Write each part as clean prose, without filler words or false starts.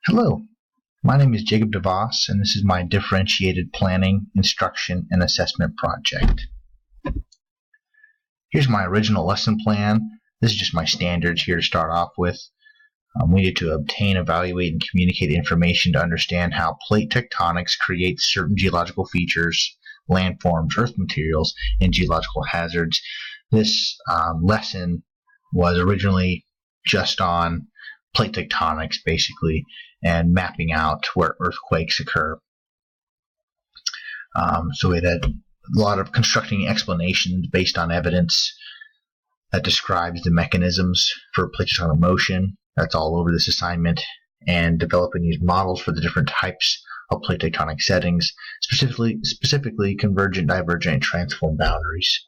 Hello, my name is Jacob DeVos, and this is my differentiated planning, instruction, and assessment project. Here's my original lesson plan. This is just my standards here to start off with. We need to obtain, evaluate, and communicate information to understand how plate tectonics creates certain geological features, landforms, earth materials, and geological hazards. This lesson was originally just on plate tectonics, basically, and mapping out where earthquakes occur. So it had a lot of constructing explanations based on evidence that describes the mechanisms for plate tectonic motion. That's all over this assignment, and developing these models for the different types of plate tectonic settings, specifically convergent, divergent, and transform boundaries.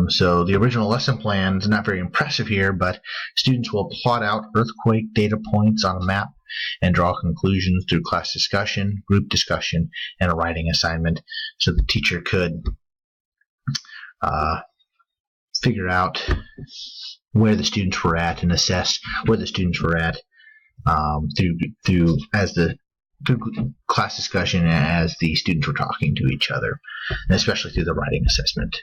So the original lesson plan is not very impressive here, but students will plot out earthquake data points on a map and draw conclusions through class discussion, group discussion, and a writing assignment, so the teacher could figure out where the students were at and assess where the students were at through class discussion as the students were talking to each other, and especially through the writing assessment.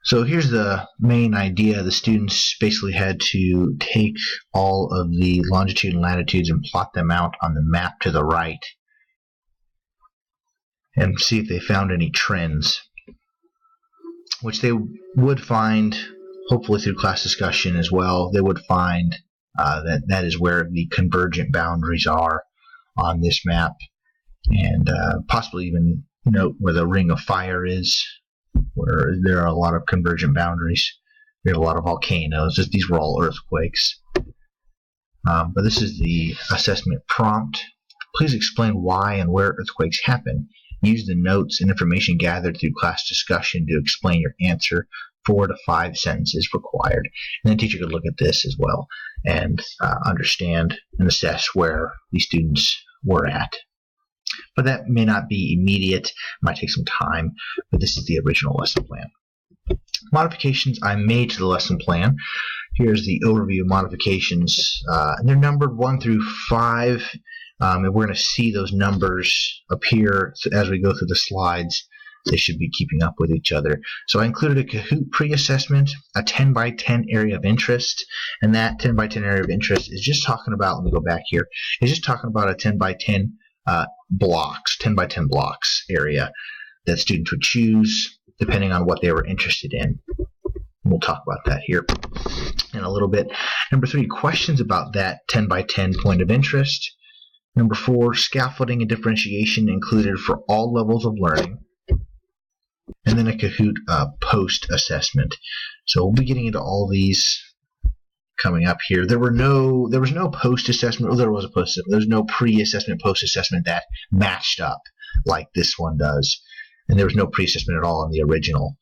So here's the main idea. The students basically had to take all of the longitude and latitudes and plot them out on the map to the right and see if they found any trends, which they would find, hopefully through class discussion as well. They would find that is where the convergent boundaries are on this map, and possibly even note where the ring of fire is, where there are a lot of convergent boundaries. We have a lot of volcanoes. These were all earthquakes. But this is the assessment prompt. Please explain why and where earthquakes happen. Use the notes and information gathered through class discussion to explain your answer. 4 to 5 sentences required. And the teacher could look at this as well and understand and assess where the students were at. But that may not be immediate. It might take some time, but this is the original lesson plan. Modifications I made to the lesson plan. Here's the overview of modifications. And they're numbered 1 through 5, and we're going to see those numbers appear as we go through the slides. They should be keeping up with each other. So I included a Kahoot pre-assessment, a 10 by 10 area of interest, and that 10 by 10 area of interest is just talking about, let me go back here, it's just talking about a 10 by 10 blocks, 10 by 10 blocks area that students would choose depending on what they were interested in. We'll talk about that here in a little bit. Number 3, questions about that 10 by 10 point of interest. Number 4, scaffolding and differentiation included for all levels of learning. And then a Kahoot post assessment. So we'll be getting into all these coming up here. There was no post assessment. Well, there was a post assessment. There was no pre-assessment, post assessment that matched up like this one does, and there was no pre-assessment at all in the original.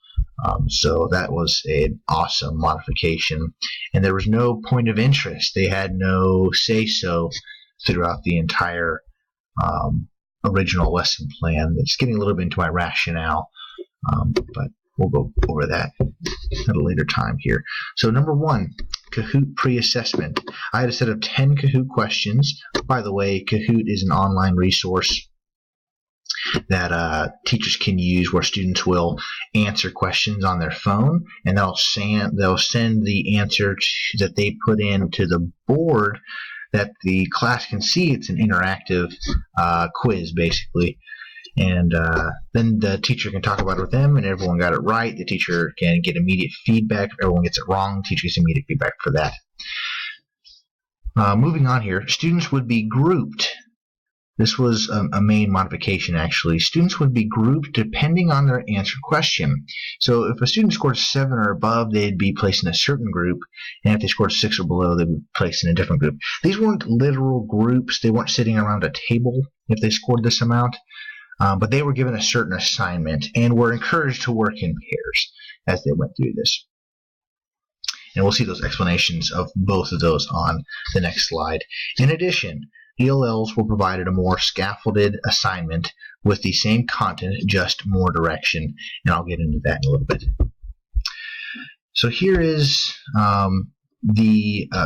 So that was an awesome modification. And there was no point of interest. They had no say-so throughout the entire original lesson plan. It's getting a little bit into my rationale, but we'll go over that at a later time here. So number 1, Kahoot pre-assessment. I had a set of 10 Kahoot questions. By the way, Kahoot is an online resource that teachers can use where students will answer questions on their phone, and they'll send the answer that they put in to the board that the class can see. It's an interactive quiz, basically. And then the teacher can talk about it with them, and everyone got it right. The teacher can get immediate feedback. If everyone gets it wrong, the teacher gets immediate feedback for that. Moving on here, students would be grouped. This was a main modification, actually. Students would be grouped depending on their answered question. So if a student scored 7 or above, they'd be placed in a certain group, and if they scored 6 or below, they'd be placed in a different group. These weren't literal groups. They weren't sitting around a table if they scored this amount. But they were given a certain assignment and were encouraged to work in pairs as they went through this. And we'll see those explanations of both of those on the next slide. In addition, ELLs were provided a more scaffolded assignment with the same content, just more direction, and I'll get into that in a little bit. So here is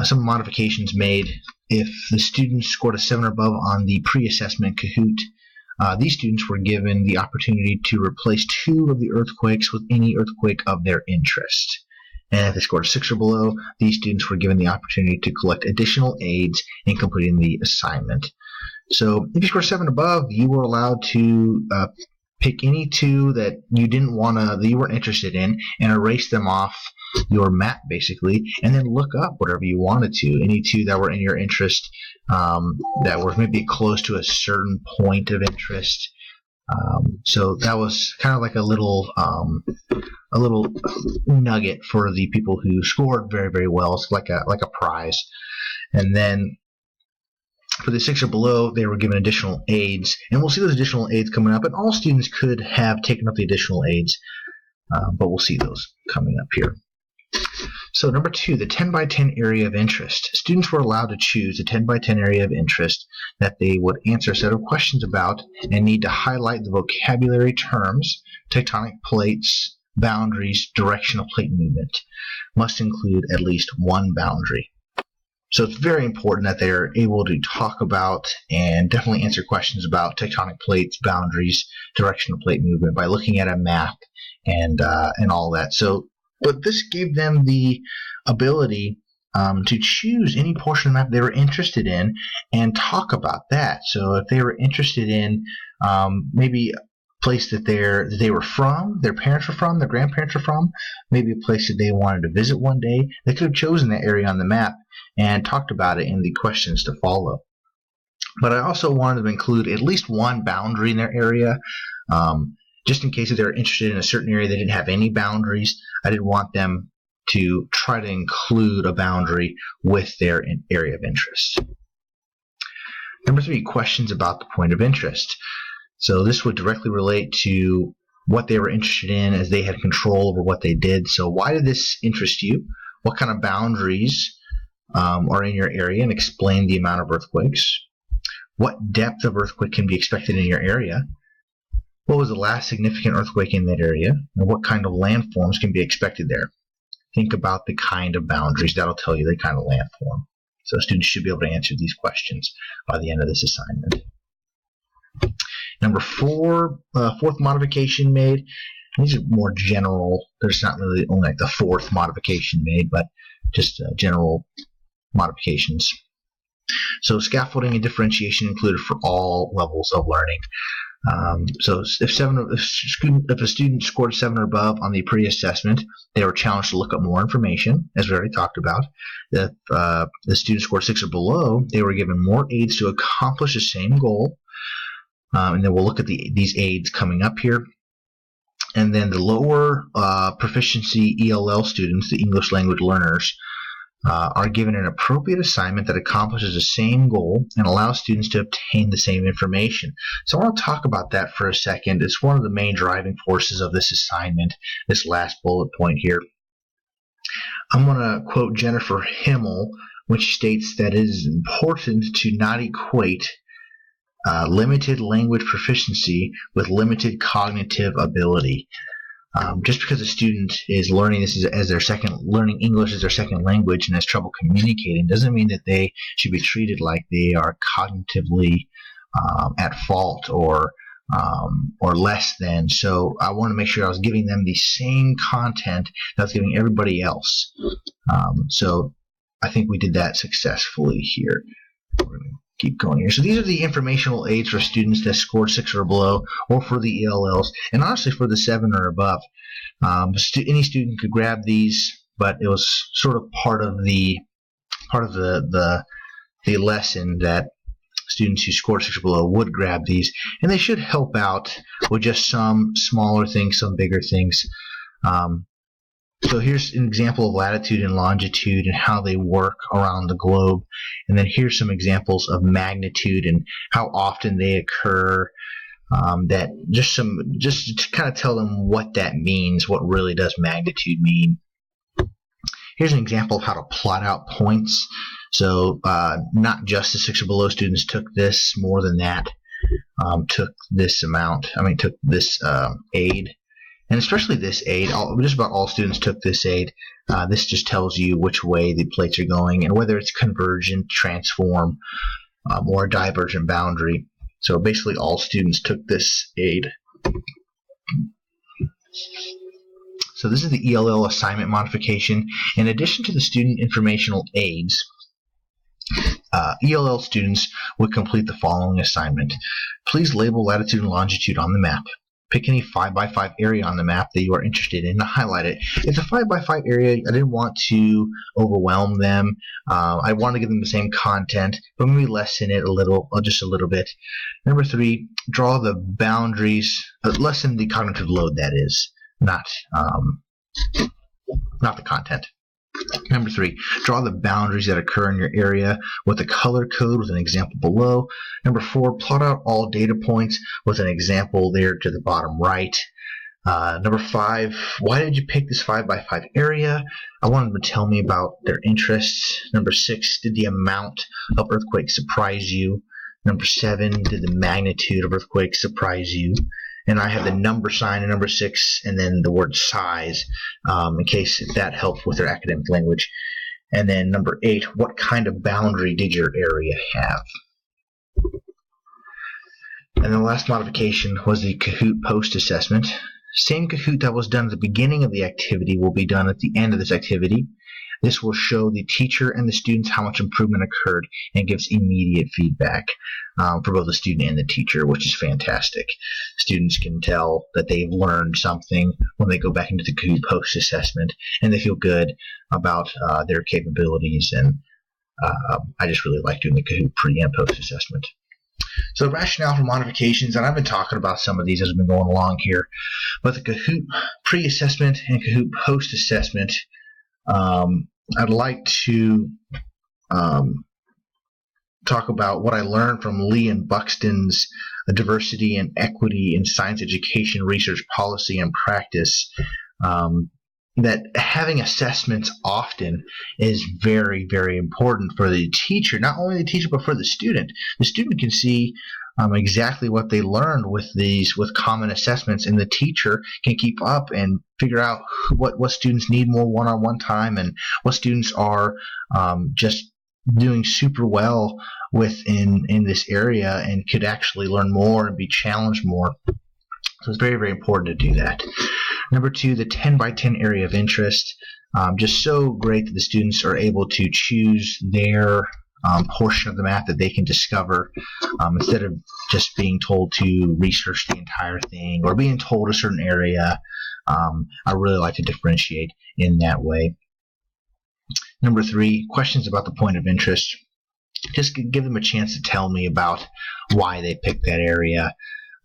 some modifications made. If the students scored a 7 or above on the pre-assessment Kahoot, these students were given the opportunity to replace 2 of the earthquakes with any earthquake of their interest. And if they scored a 6 or below, these students were given the opportunity to collect additional aids in completing the assignment. So if you scored 7 or above, you were allowed to pick any 2 that you that you weren't interested in, and erase them off your map basically, and then look up whatever you wanted to. Any 2 that were in your interest, that were maybe close to a certain point of interest. So that was kind of like a little nugget for the people who scored very, very well. It's like a prize. And then for the 6 or below, they were given additional aids, and we'll see those additional aids coming up. And all students could have taken up the additional aids, but we'll see those coming up here. So number 2, the 10 by 10 area of interest. Students were allowed to choose a 10 by 10 area of interest that they would answer a set of questions about and need to highlight the vocabulary terms, tectonic plates, boundaries, direction of plate movement. Must include at least 1 boundary. So it's very important that they're able to talk about and definitely answer questions about tectonic plates, boundaries, direction of plate movement by looking at a map and all that. But this gave them the ability to choose any portion of the map they were interested in and talk about that. So if they were interested in maybe a place that they were from, their parents were from, their grandparents were from, maybe a place that they wanted to visit one day, they could have chosen that area on the map and talked about it in the questions to follow. But I also wanted to include at least 1 boundary in their area. Just in case if they're interested in a certain area they didn't have any boundaries, I didn't want them to try to include a boundary with their area of interest. Number 3, questions about the point of interest. So this would directly relate to what they were interested in, as they had control over what they did. So why did this interest you? What kind of boundaries are in your area, and explain the amount of earthquakes? What depth of earthquake can be expected in your area? What was the last significant earthquake in that area? And what kind of landforms can be expected there? Think about the kind of boundaries. That'll tell you the kind of landform. So students should be able to answer these questions by the end of this assignment. Number 4, fourth modification made. These are more general. There's not really only like the 4th modification made, but just general modifications. So scaffolding and differentiation included for all levels of learning. So if a student scored 7 or above on the pre-assessment, they were challenged to look up more information, as we already talked about. If the student scored 6 or below, they were given more aids to accomplish the same goal. And then we'll look at these aids coming up here. And then the lower proficiency ELL students, the English language learners, are given an appropriate assignment that accomplishes the same goal and allows students to obtain the same information. So I want to talk about that for a second. It's one of the main driving forces of this assignment, this last bullet point here. I'm going to quote Jennifer Himmel, which states that it is important to not equate limited language proficiency with limited cognitive ability. Just because a student is learning this as learning English as their second language and has trouble communicating doesn't mean that they should be treated like they are cognitively at fault or less than. So I want to make sure I was giving them the same content that I was giving everybody else. So I think we did that successfully here. We're going to keep going here. So these are the informational aids for students that scored 6 or below, or for the ELLs, and honestly for the 7 or above. Any student could grab these, but it was sort of part of the lesson that students who scored 6 or below would grab these, and they should help out with just some smaller things, some bigger things. So here's an example of latitude and longitude and how they work around the globe. And then here's some examples of magnitude and how often they occur. That just to kind of tell them what that means, what really does magnitude mean. Here's an example of how to plot out points. So not just the 6 or below students took this, more than that, took this aid. And especially this aid, just about all students took this aid. This just tells you which way the plates are going and whether it's convergent, transform, or a divergent boundary. So basically all students took this aid. So this is the ELL assignment modification. In addition to the student informational aids, ELL students would complete the following assignment. Please label latitude and longitude on the map. Pick any 5x5 area on the map that you are interested in and highlight it. If it's a 5x5 area, I didn't want to overwhelm them. I want to give them the same content, but maybe lessen it a little, just a little bit. Number 3, draw the boundaries, lessen the cognitive load, that is, not the content. Number 3, draw the boundaries that occur in your area with a color code with an example below. Number 4, plot out all data points with an example there to the bottom right. Number 5, why did you pick this 5x5 area? I wanted them to tell me about their interests. Number 6, did the amount of earthquakes surprise you? Number 7, did the magnitude of earthquakes surprise you? And I have the number sign in number 6 and then the word size in case that helped with their academic language. And then number 8, what kind of boundary did your area have? And then the last modification was the Kahoot post assessment. Same Kahoot that was done at the beginning of the activity will be done at the end of this activity. This will show the teacher and the students how much improvement occurred and gives immediate feedback for both the student and the teacher, which is fantastic. Students can tell that they've learned something when they go back into the Kahoot post assessment, and they feel good about their capabilities. And I just really like doing the Kahoot pre and post assessment. So the rationale for modifications, and I've been talking about some of these as we've been going along here, but the Kahoot pre-assessment and Kahoot post-assessment, I'd like to talk about what I learned from Lee and Buxton's Diversity and Equity in Science Education Research Policy and Practice, that having assessments often is very, very important for the teacher, not only the teacher, but for the student. The student can see exactly what they learned with common assessments, and the teacher can keep up and figure out what students need more one-on-one time and what students are just doing super well in this area and could actually learn more and be challenged more. So it's very, very important to do that. Number 2, the 10 by 10 area of interest. Just so great that the students are able to choose their portion of the map that they can discover instead of just being told to research the entire thing or being told a certain area. I really like to differentiate in that way. Number 3, questions about the point of interest. Just give them a chance to tell me about why they picked that area.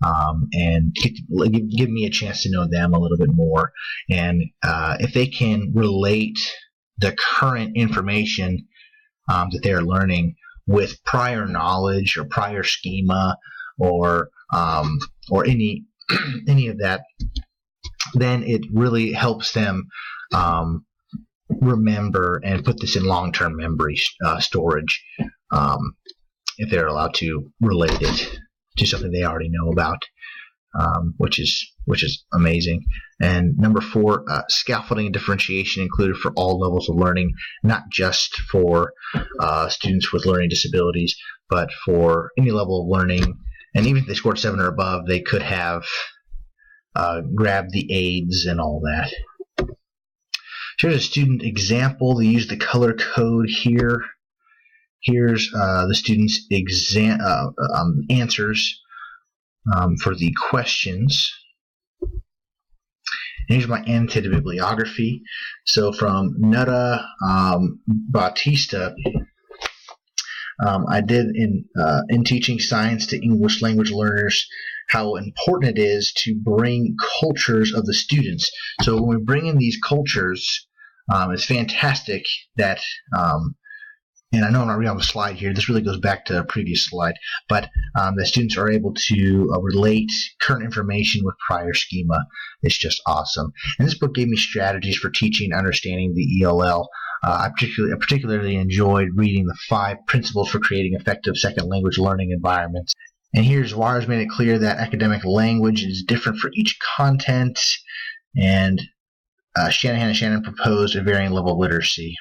And give me a chance to know them a little bit more. And if they can relate the current information that they are learning with prior knowledge or prior schema or any of that, then it really helps them remember and put this in long-term memory storage if they're allowed to relate it to something they already know about, which is amazing. And number 4, scaffolding and differentiation included for all levels of learning, not just for students with learning disabilities, but for any level of learning. And even if they scored 7 or above, they could have grabbed the aids and all that. Here's a student example. They use the color code here. Here's the student's answers for the questions. And here's my annotated bibliography. So from Nutta Bautista, I did in teaching science to English language learners how important it is to bring cultures of the students. So when we bring in these cultures, it's fantastic that and I know I'm not reading on the slide here. This really goes back to a previous slide, but the students are able to relate current information with prior schema. It's just awesome. And this book gave me strategies for teaching and understanding the ELL. I particularly enjoyed reading the 5 principles for creating effective second language learning environments. And here's Wires made it clear that academic language is different for each content. And Shanahan and Shannon proposed a varying level of literacy.